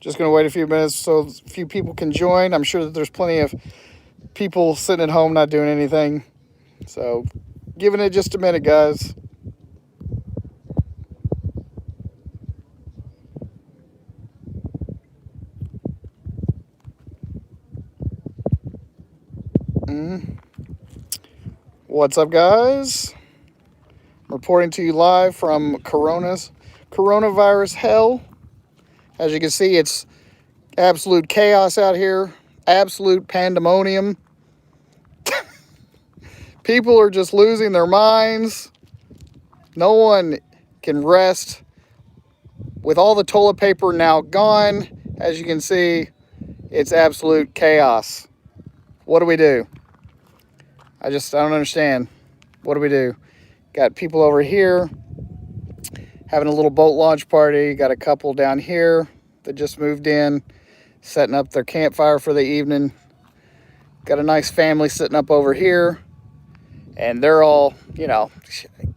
Just going to wait a few minutes so a few people can join. I'm sure that there's plenty of people sitting at home not doing anything. So, giving it just a minute, guys. Mm. What's up, guys? I'm reporting to you live from coronavirus hell. As you can see, it's absolute chaos out here, absolute pandemonium. People are just losing their minds. No one can rest. With all the toilet paper now gone, as you can see, it's absolute chaos. What do we do? I don't understand. What do we do? Got people over here having a little boat launch party. Got a couple down here that just moved in, setting up their campfire for the evening. Got a nice family sitting up over here. And they're all,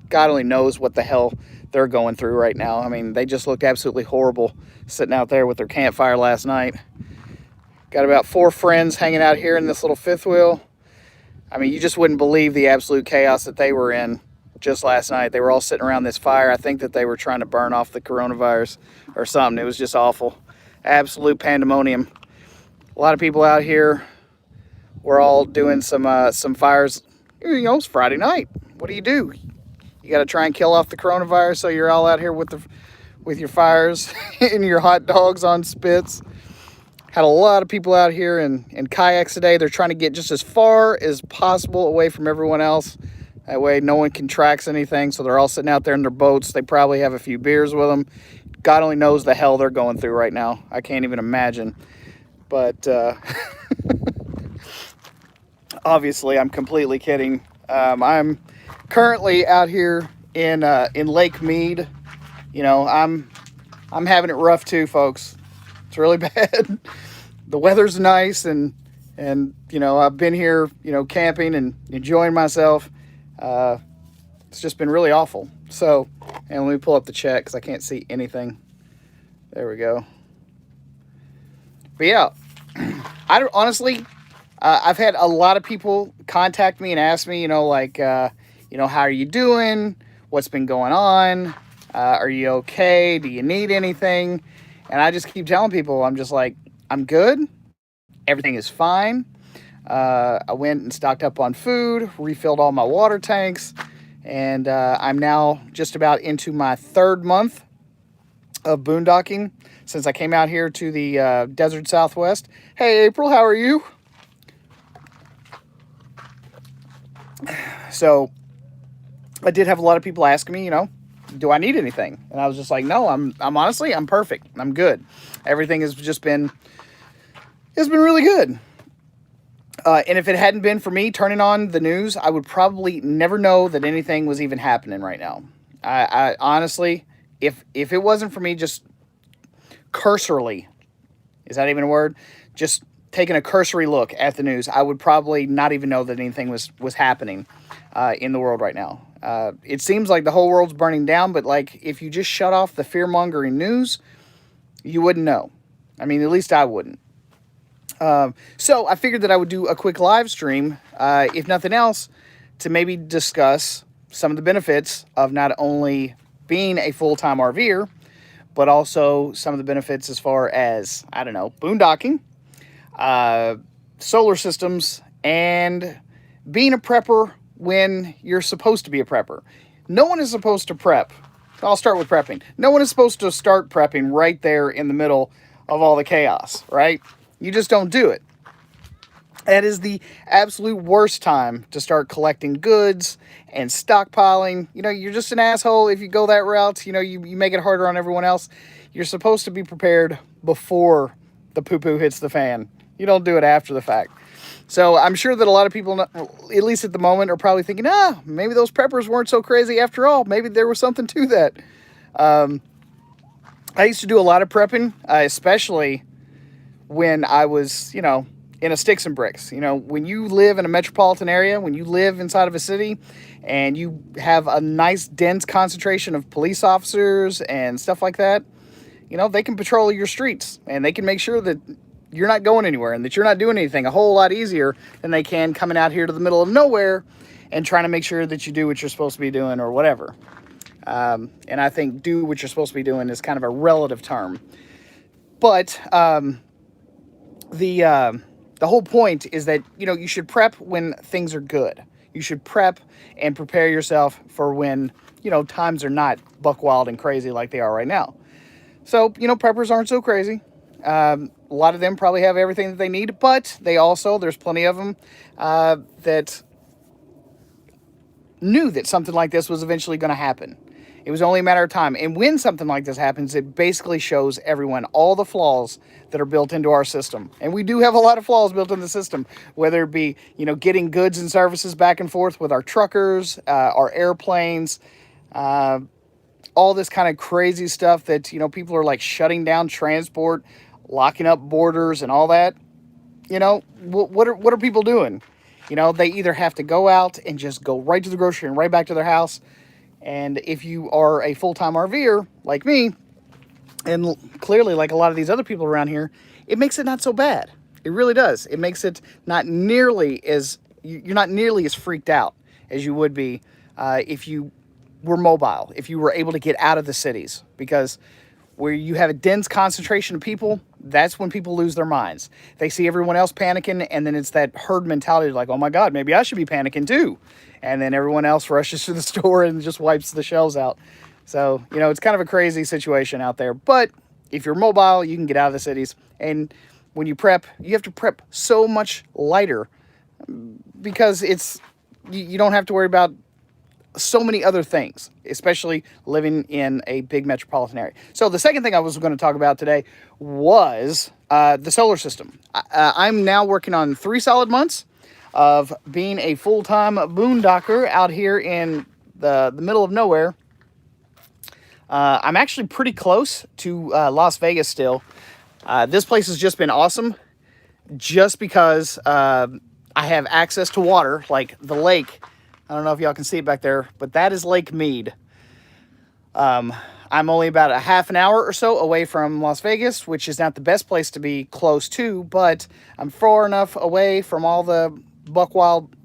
God only knows what the hell they're going through right now. I mean, they just looked absolutely horrible sitting out there with their campfire last night. Got about 4 friends hanging out here in this little fifth wheel. I mean, you just wouldn't believe the absolute chaos that they were in just last night. They were all sitting around this fire. I think that they were trying to burn off the coronavirus or something. It was just awful. Absolute pandemonium. A lot of people out here. We're all doing some fires. It's Friday night. What do? You got to try and kill off the coronavirus, so you're all out here with your fires and your hot dogs on spits. Had a lot of people out here in kayaks today. They're trying to get just as far as possible away from everyone else. That way no one contracts anything. So they're all sitting out there in their boats. They probably have a few beers with them. God only knows the hell they're going through right now. I can't even imagine. But obviously, I'm completely kidding. I'm currently out here in Lake Mead. I'm having it rough too, folks. It's really bad. The weather's nice, and I've been here, camping and enjoying myself. It's just been really awful. So, and let me pull up the chat because I can't see anything. There we go. But yeah, honestly, I've had a lot of people contact me and ask me, how are you doing? What's been going on? Are you okay? Do you need anything? And I just keep telling people, I'm just like, I'm good. Everything is fine. I went and stocked up on food, refilled all my water tanks, and I'm now just about into my 3rd month of boondocking since I came out here to the desert Southwest. Hey, April, how are you? So I did have a lot of people asking me, do I need anything? And I was just like, no, I'm honestly, I'm perfect. I'm good. Everything has just been, it's been really good. And if it hadn't been for me turning on the news, I would probably never know that anything was even happening right now. I honestly, if it wasn't for me just cursorily, is that even a word? Just taking a cursory look at the news, I would probably not even know that anything was happening in the world right now. It seems like the whole world's burning down, but like if you just shut off the fear-mongering news, you wouldn't know. I mean, at least I wouldn't. So I figured that I would do a quick live stream, if nothing else, to maybe discuss some of the benefits of not only being a full-time RVer, but also some of the benefits as far as, I don't know, boondocking, solar systems, and being a prepper when you're supposed to be a prepper. No one is supposed to prep. I'll start with prepping. No one is supposed to start prepping right there in the middle of all the chaos, right? You just don't do it. That is the absolute worst time to start collecting goods and stockpiling. You're just an asshole if you go that route. You make it harder on everyone else. You're supposed to be prepared before the poo-poo hits the fan. You don't do it after the fact. So I'm sure that a lot of people, at least at the moment, are probably thinking, maybe those preppers weren't so crazy after all. Maybe there was something to that. I used to do a lot of prepping, especially when I was, in a sticks and bricks. When you live in a metropolitan area, when you live inside of a city and you have a nice dense concentration of police officers and stuff like that, you know, they can patrol your streets and they can make sure that you're not going anywhere and that you're not doing anything a whole lot easier than they can coming out here to the middle of nowhere and trying to make sure that you do what you're supposed to be doing or whatever. And I think do what you're supposed to be doing is kind of a relative term. But the whole point is that, you know, you should prep when things are good. You should prep and prepare yourself for when, you know, times are not buck wild and crazy like they are right now. So, you know, preppers aren't so crazy. A lot of them probably have everything that they need, but they also, there's plenty of them that knew that something like this was eventually going to happen. It was only a matter of time. And when something like this happens, it basically shows everyone all the flaws that are built into our system. And we do have a lot of flaws built in the system, whether it be, you know, getting goods and services back and forth with our truckers, our airplanes, all this kind of crazy stuff that, you know, people are like shutting down transport, locking up borders and all that. You know, what are people doing? You know, they either have to go out and just go right to the grocery and right back to their house. And if you are a full-time RVer like me, and clearly like a lot of these other people around here, it makes it not so bad. It really does. It makes it not nearly as, you're not nearly as freaked out as you would be if you were mobile, if you were able to get out of the cities. Because where you have a dense concentration of people, that's when people lose their minds. They see everyone else panicking, and then it's that herd mentality like, oh my God, maybe I should be panicking too. And then everyone else rushes to the store and just wipes the shelves out. So, you know, it's kind of a crazy situation out there. But if you're mobile, you can get out of the cities. And when you prep, you have to prep so much lighter because you don't have to worry about so many other things, especially living in a big metropolitan area. So the second thing I was going to talk about today was the solar system. I'm now working on 3 solid months of being a full-time boondocker out here in the middle of nowhere. I'm actually pretty close to Las Vegas still. This place has just been awesome just because I have access to water, like the lake. I don't know if y'all can see it back there, but that is Lake Mead. I'm only about a half an hour or so away from Las Vegas, which is not the best place to be close to, but I'm far enough away from all the buck wild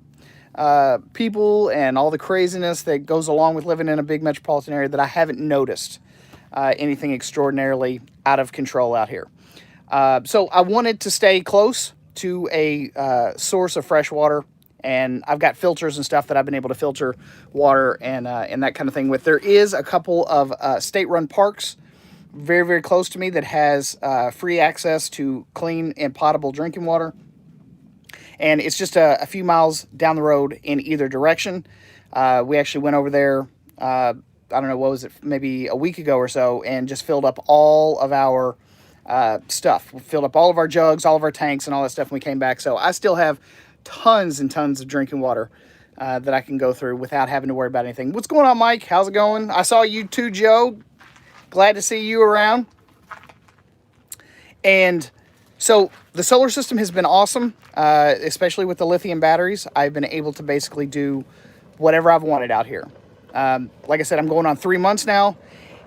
people and all the craziness that goes along with living in a big metropolitan area that I haven't noticed anything extraordinarily out of control out here. So I wanted to stay close to a source of fresh water, and I've got filters and stuff that I've been able to filter water and that kind of thing with. There is a couple of state-run parks very, very close to me that has free access to clean and potable drinking water. And it's just a few miles down the road in either direction. We actually went over there, I don't know, what was it, maybe a week ago or so, and just filled up all of our stuff. We filled up all of our jugs, all of our tanks, and all that stuff when we came back. So I still have tons and tons of drinking water that I can go through without having to worry about anything. What's going on, Mike? How's it going? I saw you too, Joe. Glad to see you around. And so the solar system has been awesome, especially with the lithium batteries. I've been able to basically do whatever I've wanted out here. Like I said, I'm going on 3 months now,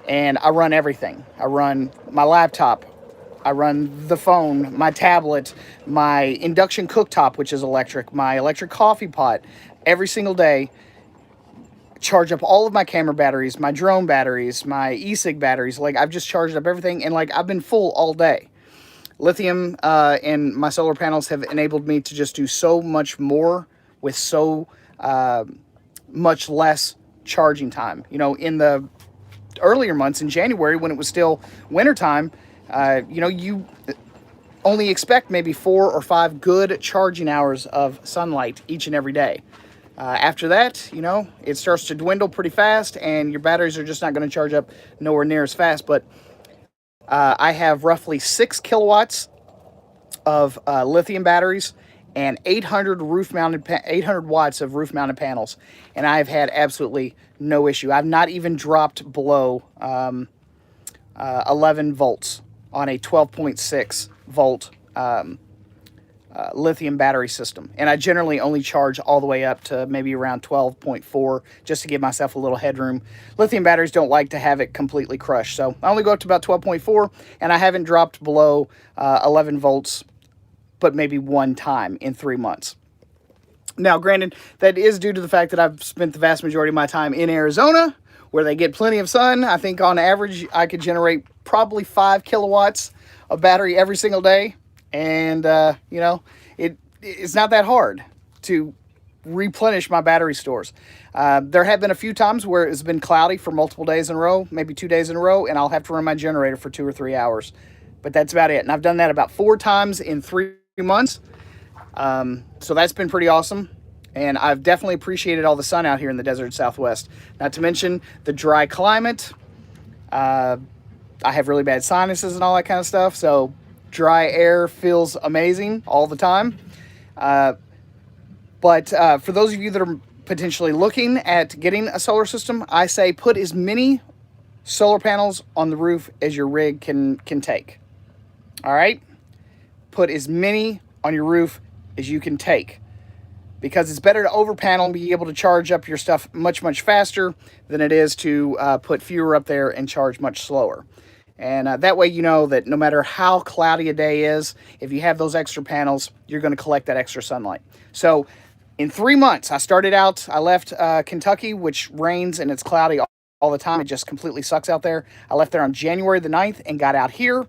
and I run everything. I run my laptop. I run the phone, my tablet, my induction cooktop, which is electric, my electric coffee pot, every single day. Charge up all of my camera batteries, my drone batteries, my e-cig batteries. Like, I've just charged up everything, and like, I've been full all day. Lithium and my solar panels have enabled me to just do so much more with so much less charging time. You know, in the earlier months in January, when it was still wintertime, you know, you only expect maybe 4 or 5 good charging hours of sunlight each and every day. After that, you know, it starts to dwindle pretty fast, and your batteries are just not going to charge up nowhere near as fast. But I have roughly 6 kilowatts of lithium batteries and 800 watts of roof-mounted panels, and I've had absolutely no issue. I've not even dropped below 11 volts on a 12.6 volt lithium battery system. And I generally only charge all the way up to maybe around 12.4 just to give myself a little headroom. Lithium batteries don't like to have it completely crushed. So I only go up to about 12.4, and I haven't dropped below 11 volts, but maybe one time in 3 months. Now, granted, that is due to the fact that I've spent the vast majority of my time in Arizona, where they get plenty of sun. I think on average, I could generate probably 5 kilowatts of battery every single day. And, you know, it's not that hard to replenish my battery stores. There have been a few times where it's been cloudy for multiple days in a row, maybe 2 days in a row, and I'll have to run my generator for 2 or 3 hours. But that's about it. And I've done that about 4 times in 3 months. So that's been pretty awesome. And I've definitely appreciated all the sun out here in the desert Southwest. Not to mention the dry climate. I have really bad sinuses and all that kind of stuff. So dry air feels amazing all the time. But for those of you that are potentially looking at getting a solar system, I say put as many solar panels on the roof as your rig can take. All right? Put as many on your roof as you can take, because it's better to over panel and be able to charge up your stuff much, much faster than it is to put fewer up there and charge much slower. And that way, you know that no matter how cloudy a day is, if you have those extra panels, you're going to collect that extra sunlight. So in 3 months, I left Kentucky, which rains and it's cloudy all the time. It just completely sucks out there. I left there on January the 9th and got out here.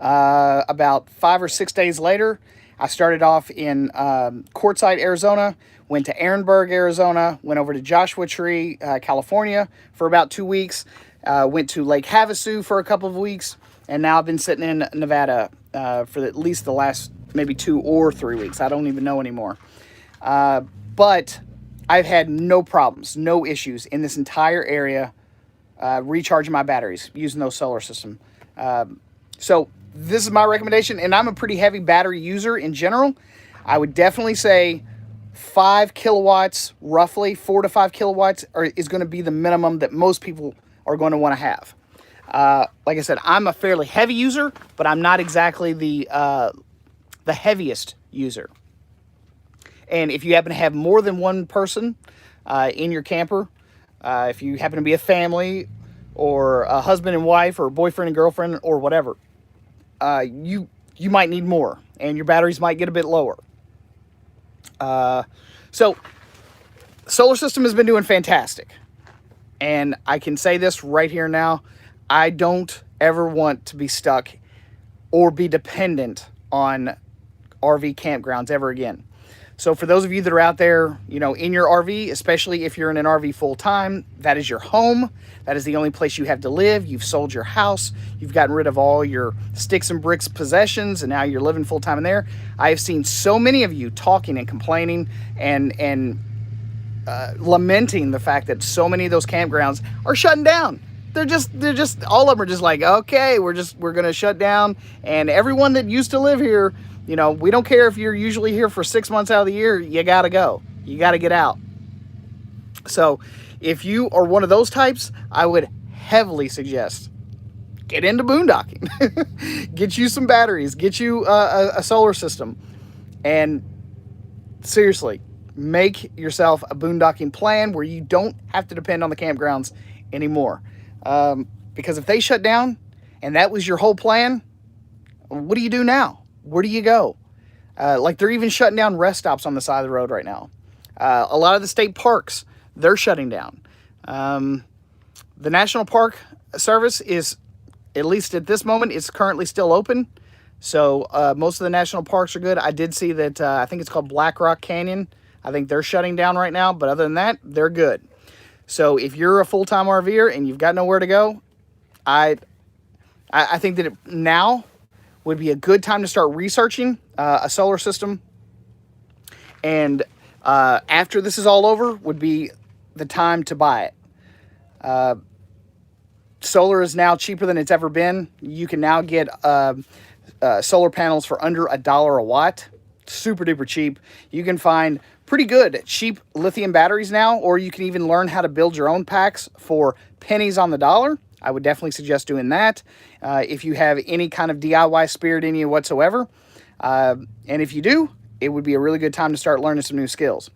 About 5 or 6 days later, I started off in Quartzsite, Arizona, went to Ehrenberg, Arizona, went over to Joshua Tree, California for about 2 weeks, went to Lake Havasu for a couple of weeks, and now I've been sitting in Nevada for at least the last maybe 2 or 3 weeks. I don't even know anymore. But I've had no problems, no issues in this entire area recharging my batteries using those solar system. So this is my recommendation, and I'm a pretty heavy battery user in general. I would definitely say 5 kilowatts, roughly 4 to 5 kilowatts is going to be the minimum that most people are going to want to have. Like I said, I'm a fairly heavy user, but I'm not exactly the heaviest user. And if you happen to have more than one person in your camper, if you happen to be a family or a husband and wife or boyfriend and girlfriend or whatever, you might need more, and your batteries might get a bit lower. So solar system has been doing fantastic, and I can say this right here now: I don't ever want to be stuck or be dependent on RV campgrounds ever again. So for those of you that are out there, you know, in your RV, especially if you're in an RV full time, that is your home. That is the only place you have to live. You've sold your house. You've gotten rid of all your sticks and bricks possessions, and now you're living full time in there. I have seen so many of you talking and complaining and lamenting the fact that so many of those campgrounds are shutting down. They're just all of them are just like, okay, we're going to shut down, and everyone that used to live here, you know, we don't care if you're usually here for 6 months out of the year, you got to go. You got to get out. So if you are one of those types, I would heavily suggest get into boondocking. Get you some batteries. Get you a solar system. And seriously, make yourself a boondocking plan where you don't have to depend on the campgrounds anymore. Because if they shut down and that was your whole plan, what do you do now? Where do you go? Like they're even shutting down rest stops on the side of the road right now. A lot of the state parks, they're shutting down. The National Park Service is, at least at this moment, it's currently still open. So most of the national parks are good. I did see that, I think it's called Black Rock Canyon. I think they're shutting down right now. But other than that, they're good. So if you're a full-time RVer and you've got nowhere to go, I think that now would be a good time to start researching a solar system. And after this is all over would be the time to buy it. Solar is now cheaper than it's ever been. You can now get solar panels for under $1 a watt. Super duper cheap. You can find pretty good cheap lithium batteries now, or you can even learn how to build your own packs for pennies on the dollar. I would definitely suggest doing that if you have any kind of DIY spirit in you whatsoever. And if you do, it would be a really good time to start learning some new skills.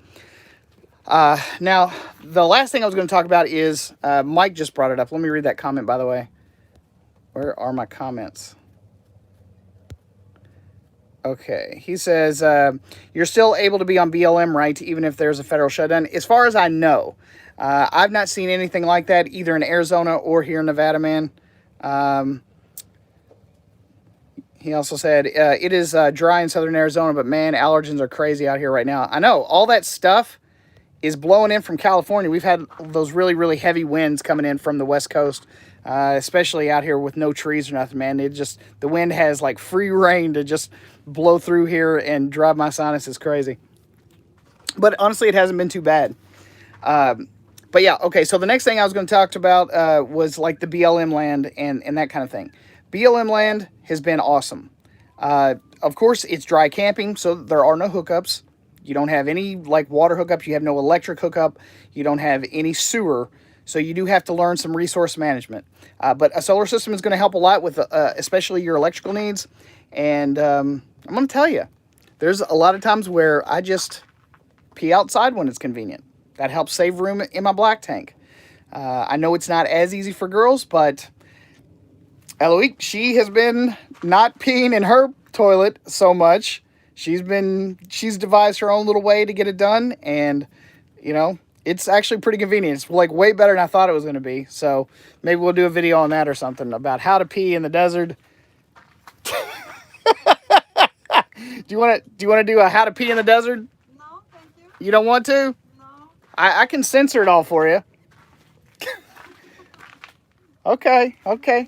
Now, the last thing I was going to talk about is, Mike just brought it up. Let me read that comment, by the way. Where are my comments? Okay, he says, you're still able to be on BLM, right, even if there's a federal shutdown? As far as I know, I've not seen anything like that, either in Arizona or here in Nevada, man. He also said, it is dry in southern Arizona, but man, allergens are crazy out here right now. I know, all that stuff is blowing in from California. We've had those really, really heavy winds coming in from the West Coast, especially out here with no trees or nothing, man. The wind has like free reign to just blow through here and drive my sinuses crazy. But honestly, it hasn't been too bad. But yeah, okay, so the next thing I was going to talk about was like the BLM land and that kind of thing. BLM land has been awesome. Of course, it's dry camping, so there are no hookups. You don't have any like water hookup. You have no electric hookup. You don't have any sewer. So you do have to learn some resource management. But a solar system is going to help a lot with especially your electrical needs. And I'm going to tell you, there's a lot of times where I just pee outside when it's convenient. That helps save room in my black tank. I know it's not as easy for girls, but Eloise, she has been not peeing in her toilet so much. She's devised her own little way to get it done, and you know, it's actually pretty convenient. It's like way better than I thought it was going to be. So maybe we'll do a video on that or something about how to pee in the desert. Do you want to do a how to pee in the desert? No, thank you. You don't want to? No. I can censor it all for you. Okay. I can do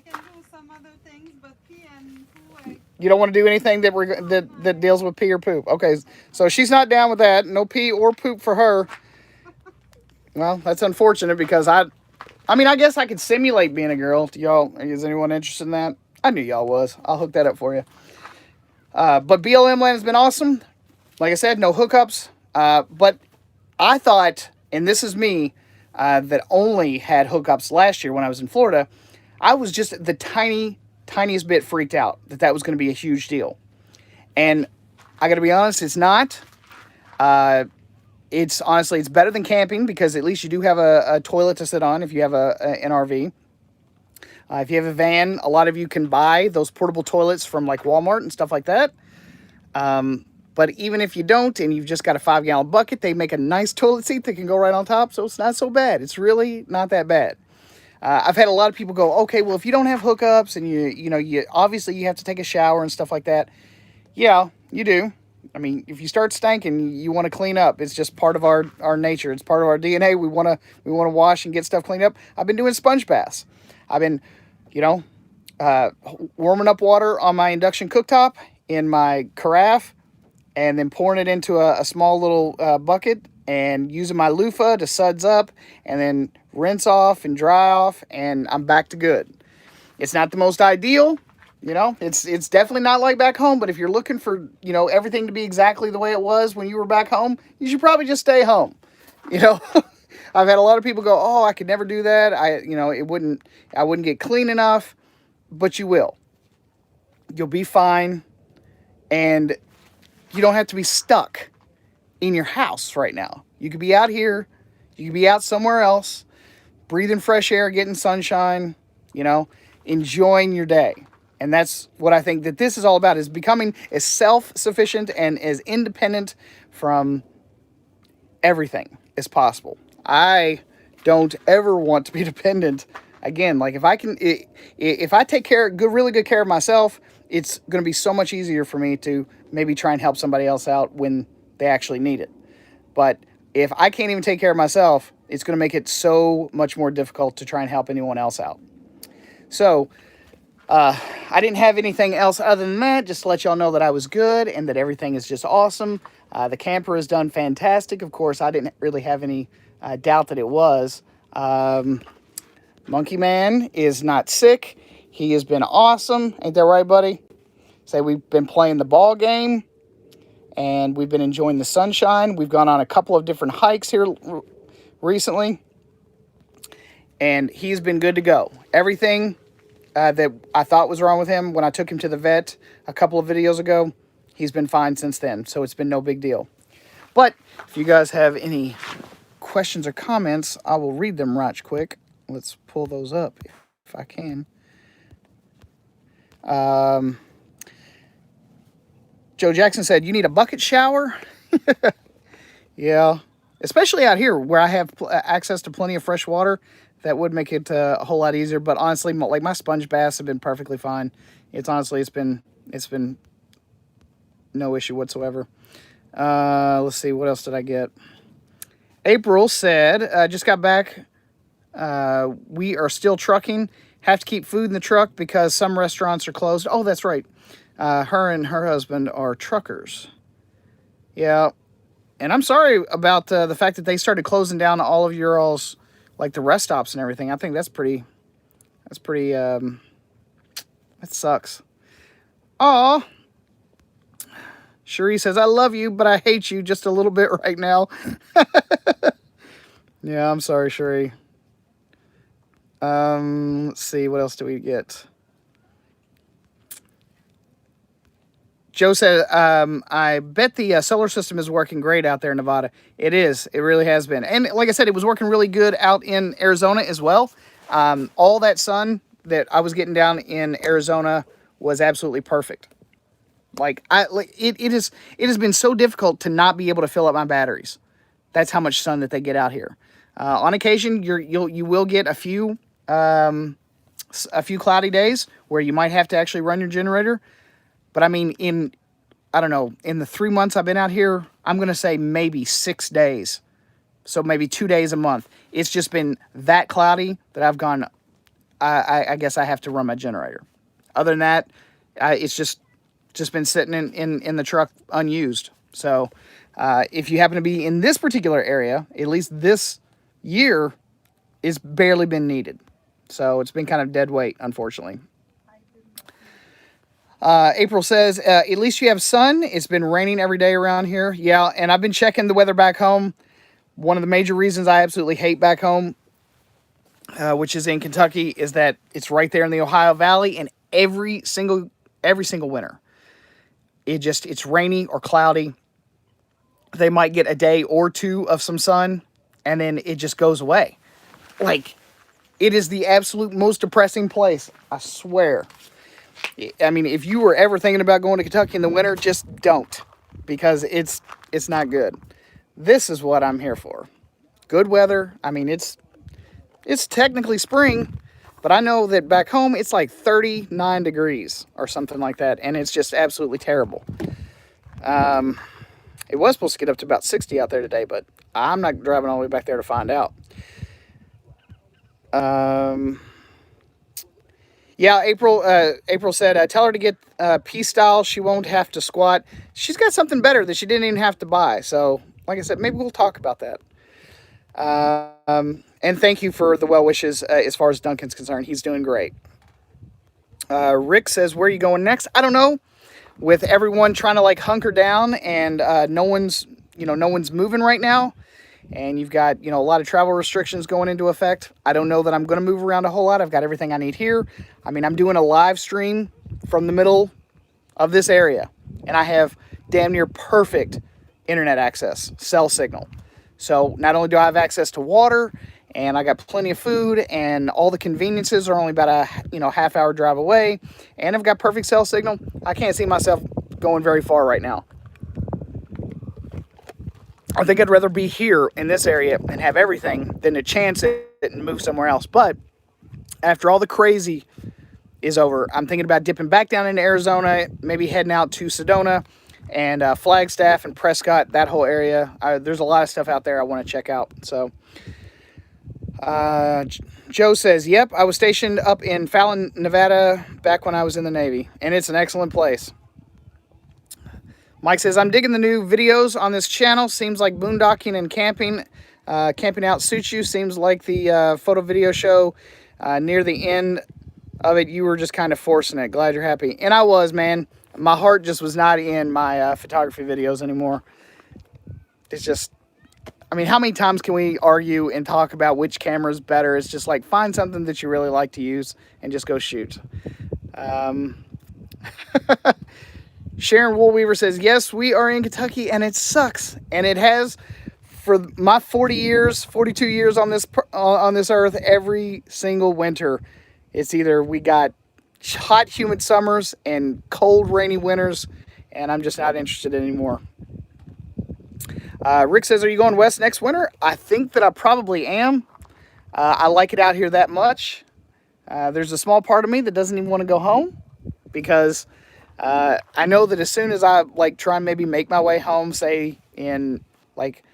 some other things, but pee and poo. You don't want to do anything that deals with pee or poop. Okay, so she's not down with that. No pee or poop for her. Well, that's unfortunate because I mean, I guess I could simulate being a girl. Y'all, is anyone interested in that? I knew y'all was. I'll hook that up for you. But BLM land has been awesome. Like I said, no hookups. But I thought, and this is me, that only had hookups last year when I was in Florida. I was just the tiniest bit freaked out that was going to be a huge deal. And I got to be honest, it's not. It's honestly, it's better than camping because at least you do have a toilet to sit on if you have an RV. If you have a van, a lot of you can buy those portable toilets from like Walmart and stuff like that. But even if you don't and you've just got a 5-gallon bucket, they make a nice toilet seat that can go right on top. So it's not so bad. It's really not that bad. I've had a lot of people go, okay, well, if you don't have hookups and you obviously you have to take a shower and stuff like that. Yeah, you do. I mean, if you start stinking, you want to clean up. It's just part of our nature. It's part of our DNA. We want to wash and get stuff cleaned up. I've been doing sponge baths. I've been, warming up water on my induction cooktop in my carafe and then pouring it into a small little bucket and using my loofah to suds up and then rinse off and dry off, and I'm back to good. It's not the most ideal. It's definitely not like back home, but if you're looking for, everything to be exactly the way it was when you were back home, you should probably just stay home. I've had a lot of people go, oh, I could never do that. I wouldn't get clean enough, but you will. You'll be fine. And you don't have to be stuck in your house right now. You could be out here. You could be out somewhere else, breathing fresh air, getting sunshine, enjoying your day. And that's what I think that this is all about, is becoming as self-sufficient and as independent from everything as possible. I don't ever want to be dependent. Again, like if I take really good care of myself, it's going to be so much easier for me to maybe try and help somebody else out when they actually need it. But if I can't even take care of myself, it's going to make it so much more difficult to try and help anyone else out. So, I didn't have anything else other than that, just to let y'all know that I was good and that everything is just awesome. The camper has done fantastic. Of course, I didn't really have any doubt that it was. Monkey Man is not sick. He has been awesome. Ain't that right, buddy? Say we've been playing the ball game and we've been enjoying the sunshine. We've gone on a couple of different hikes here recently and he's been good to go. Everything that I thought was wrong with him when I took him to the vet a couple of videos ago, he's been fine since then. So it's been no big deal. But if you guys have any questions or comments, I will read them right quick. Let's pull those up if I can. Joe Jackson said, you need a bucket shower? Yeah, especially out here where I have access to plenty of fresh water. That would make it a whole lot easier. But honestly, like my sponge baths have been perfectly fine. It's been no issue whatsoever. Let's see, what else did I get? April said, just got back. We are still trucking. Have to keep food in the truck because some restaurants are closed. Oh, that's right. Her and her husband are truckers. Yeah. And I'm sorry about the fact that they started closing down all of your all's, like the rest stops and everything. I think that sucks. Aw. Cherie says, I love you, but I hate you just a little bit right now. Yeah, I'm sorry, Cherie. Let's see, what else do we get? Joe said, I bet the solar system is working great out there in Nevada. It is. It really has been. And like I said, it was working really good out in Arizona as well. All that sun that I was getting down in Arizona was absolutely perfect. It has been so difficult to not be able to fill up my batteries. That's how much sun that they get out here. On occasion, you will get a few cloudy days where you might have to actually run your generator. But I mean, in the 3 months I've been out here, I'm going to say maybe 6 days. So maybe 2 days a month. It's just been that cloudy that I've gone, I guess I have to run my generator. Other than that, it's just been sitting in the truck unused. So if you happen to be in this particular area, at least this year, it's barely been needed. So it's been kind of dead weight, unfortunately. April says, at least you have sun. It's been raining every day around here. Yeah, and I've been checking the weather back home. One of the major reasons I absolutely hate back home, which is in Kentucky, is that it's right there in the Ohio Valley, and every single winter, it's rainy or cloudy. They might get a day or two of some sun, and then it just goes away. Like, it is the absolute most depressing place, I swear. I mean, if you were ever thinking about going to Kentucky in the winter, just don't, because it's not good. This is what I'm here for. Good weather. I mean, it's technically spring, but I know that back home it's like 39 degrees or something like that, and it's just absolutely terrible. It was supposed to get up to about 60 out there today, but I'm not driving all the way back there to find out. Yeah, April said, tell her to get P style. She won't have to squat. She's got something better that she didn't even have to buy. So, like I said, maybe we'll talk about that. And thank you for the well wishes as far as Duncan's concerned. He's doing great. Rick says, where are you going next? I don't know. With everyone trying to like hunker down and no one's moving right now. And you've got, a lot of travel restrictions going into effect. I don't know that I'm going to move around a whole lot. I've got everything I need here. I mean, I'm doing a live stream from the middle of this area. And I have damn near perfect internet access, cell signal. So not only do I have access to water, and I got plenty of food, and all the conveniences are only about a half-hour drive away, and I've got perfect cell signal. I can't see myself going very far right now. I think I'd rather be here in this area and have everything than to chance it and move somewhere else. But after all the crazy is over, I'm thinking about dipping back down into Arizona, maybe heading out to Sedona and Flagstaff and Prescott, that whole area. There's a lot of stuff out there I want to check out. So Joe says, yep, I was stationed up in Fallon, Nevada back when I was in the Navy, and it's an excellent place. Mike says, I'm digging the new videos on this channel. Seems like boondocking and camping out suits you. Seems like the photo video show near the end of it, you were just kind of forcing it. Glad you're happy. And I was, man. My heart just was not in my photography videos anymore. It's just, I mean, how many times can we argue and talk about which camera is better? It's just like, find something that you really like to use and just go shoot. Sharon Woolweaver says, yes, we are in Kentucky, and it sucks. And it has for my 40 years, 42 years on this earth. Every single winter, it's either we got hot, humid summers and cold, rainy winters, and I'm just not interested anymore. Rick says, are you going west next winter? I think that I probably am. I like it out here that much. There's a small part of me that doesn't even want to go home because I know that as soon as I like try and maybe make my way home, say in like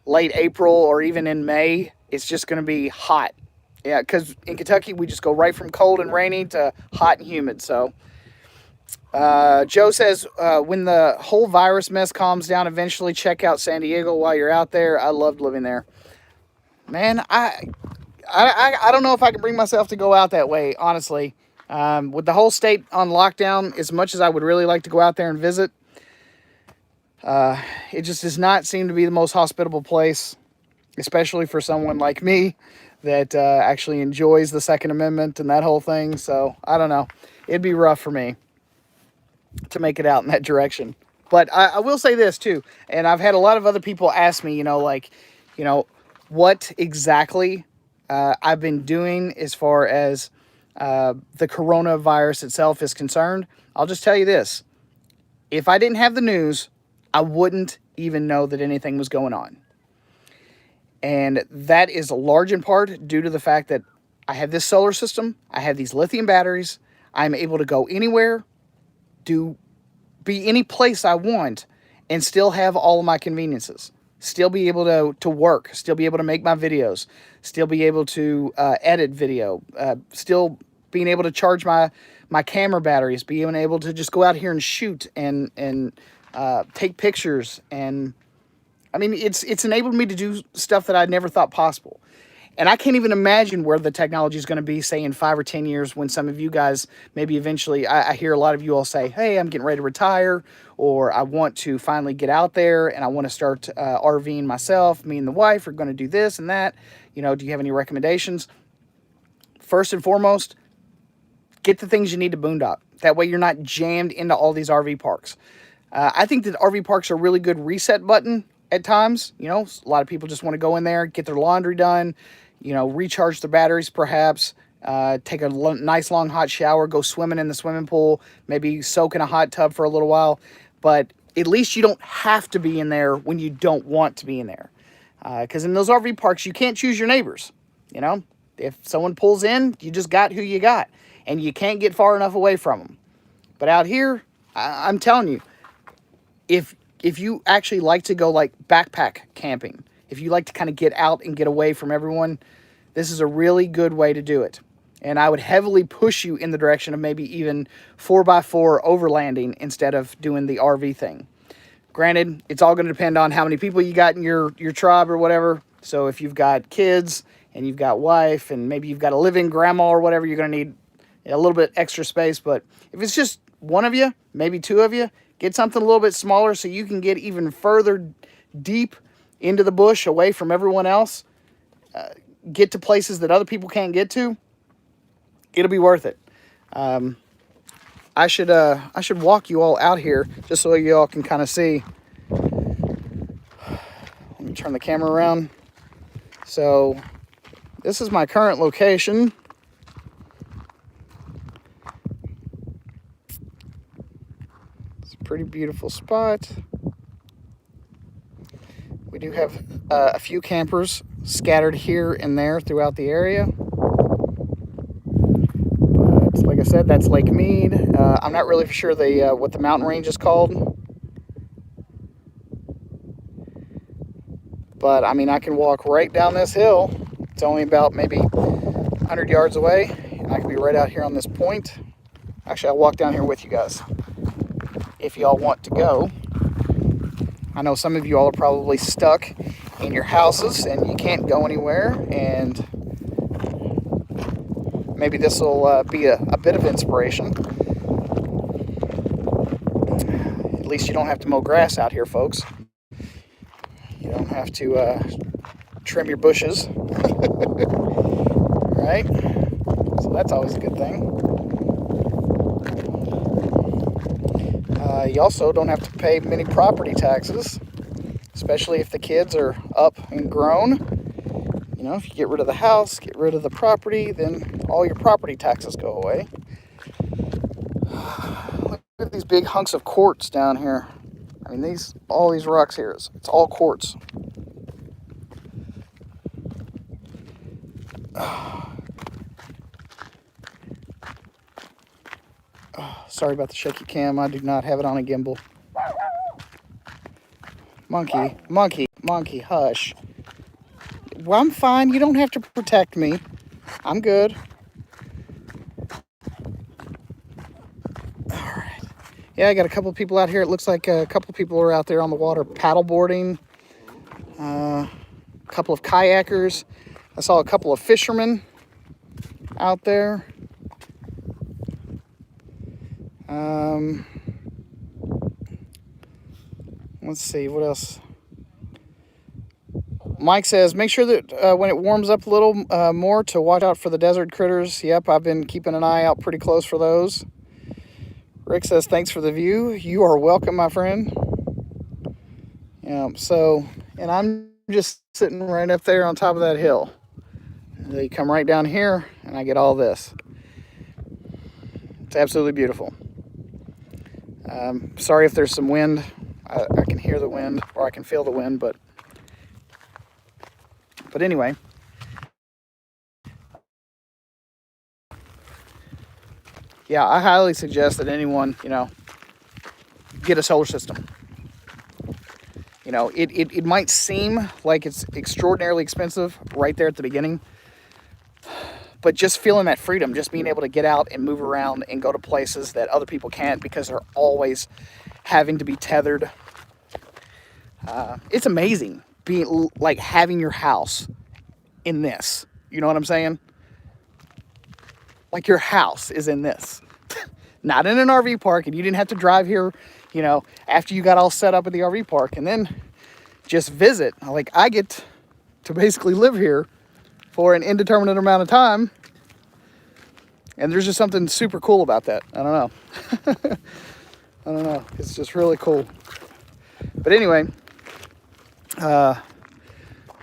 late April or even in May, it's just going to be hot. Yeah, because in Kentucky we just go right from cold and rainy to hot and humid. So Joe says, when the whole virus mess calms down, eventually check out San Diego while you're out there. I loved living there. Man, I don't know if I can bring myself to go out that way, honestly. With the whole state on lockdown, as much as I would really like to go out there and visit, it just does not seem to be the most hospitable place, especially for someone like me that actually enjoys the Second Amendment and that whole thing. So, I don't know. It'd be rough for me to make it out in that direction. But I will say this, too, and I've had a lot of other people ask me, what exactly I've been doing as far as the coronavirus itself is concerned. I'll just tell you this. If I didn't have the news, I wouldn't even know that anything was going on. And that is large in part due to the fact that I have this solar system. I have these lithium batteries. I'm able to go anywhere, be any place I want, and still have all of my conveniences. Still be able to work, still be able to make my videos, still be able to edit video, still being able to charge my camera batteries, being able to just go out here and shoot and take pictures. And I mean, it's enabled me to do stuff that I never thought possible. And I can't even imagine where the technology is going to be, say, in 5 or 10 years when some of you guys, maybe eventually, I hear a lot of you all say, hey, I'm getting ready to retire, or I want to finally get out there and I want to start RVing myself. Me and the wife are going to do this and that. Do you have any recommendations? First and foremost, get the things you need to boondock. That way you're not jammed into all these RV parks. I think that RV parks are a really good reset button at times. A lot of people just want to go in there, get their laundry done, recharge their batteries perhaps, take a nice long hot shower, go swimming in the swimming pool, maybe soak in a hot tub for a little while. But at least you don't have to be in there when you don't want to be in there. Because in those RV parks, you can't choose your neighbors. If someone pulls in, you just got who you got. And you can't get far enough away from them. But out here, I'm telling you, if you actually like to go like backpack camping, if you like to kind of get out and get away from everyone, this is a really good way to do it. And I would heavily push you in the direction of maybe even 4x4 overlanding instead of doing the RV thing. Granted, it's all going to depend on how many people you got in your tribe or whatever. So if you've got kids and you've got wife and maybe you've got a living grandma or whatever, you're going to need a little bit extra space. But if it's just one of you, maybe two of you, get something a little bit smaller so you can get even further deep into the bush away from everyone else. Get to places that other people can't get to. It'll be worth it. I should walk you all out here just so you all can kind of see. Let me turn the camera around. So this is my current location. It's a pretty beautiful spot. We do have a few campers scattered here and there throughout the area. But like I said, that's Lake Mead. I'm not really sure what the mountain range is called. But I mean, I can walk right down this hill. It's only about maybe 100 yards away. And I can be right out here on this point. Actually, I'll walk down here with you guys if y'all want to go. I know some of you all are probably stuck in your houses and you can't go anywhere, and maybe this will be a bit of inspiration. At least you don't have to mow grass out here, folks. You don't have to trim your bushes. Right? So that's always a good thing. You also don't have to pay many property taxes, especially if the kids are up and grown. You know, if you get rid of the house, get rid of the property, then all your property taxes go away. Look at these big hunks of quartz down here. I mean, all these rocks here, it's all quartz. Sorry about the shaky cam. I do not have it on a gimbal. Monkey, monkey, monkey, hush. Well, I'm fine. You don't have to protect me. I'm good. All right. Yeah, I got a couple of people out here. It looks like a couple of people are out there on the water paddleboarding. A couple of kayakers. I saw a couple of fishermen out there. Let's see, what else? Mike says, make sure that when it warms up a little more to watch out for the desert critters. Yep, I've been keeping an eye out pretty close for those. Rick says, thanks for the view. You are welcome, my friend. Yeah, so, and I'm just sitting right up there on top of that hill. They come right down here, and I get all this. It's absolutely beautiful. Sorry if there's some wind. I can hear the wind, or I can feel the wind, but anyway. Yeah, I highly suggest that anyone, get a solar system. It might seem like it's extraordinarily expensive right there at the beginning, but just feeling that freedom, just being able to get out and move around and go to places that other people can't because they're always having to be tethered. It's amazing being like having your house in this. You know what I'm saying? Like your house is in this. Not in an RV park, and you didn't have to drive here, after you got all set up at the RV park and then just visit. Like, I get to basically live here for an indeterminate amount of time, and there's just something super cool about that. I don't know. It's just really cool. But anyway, I'll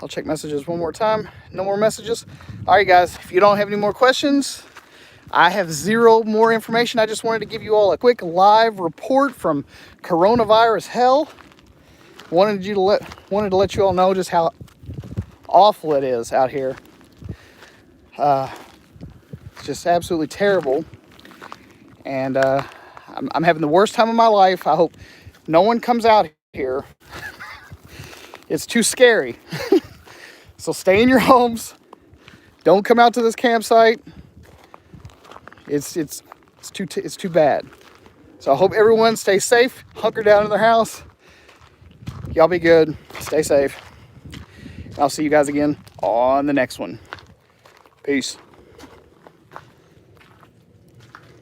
check messages one more time. No more messages. All right, guys, if you don't have any more questions, I have zero more information. I just wanted to give you all a quick live report from coronavirus hell. Wanted to let you all know just how awful it is out here. It's just absolutely terrible. And I'm having the worst time of my life. I hope no one comes out here. It's too scary. So stay in your homes. Don't come out to this campsite. It's too bad. So I hope everyone stays safe, hunker down in their house. Y'all be good. Stay safe. I'll see you guys again on the next one. Peace.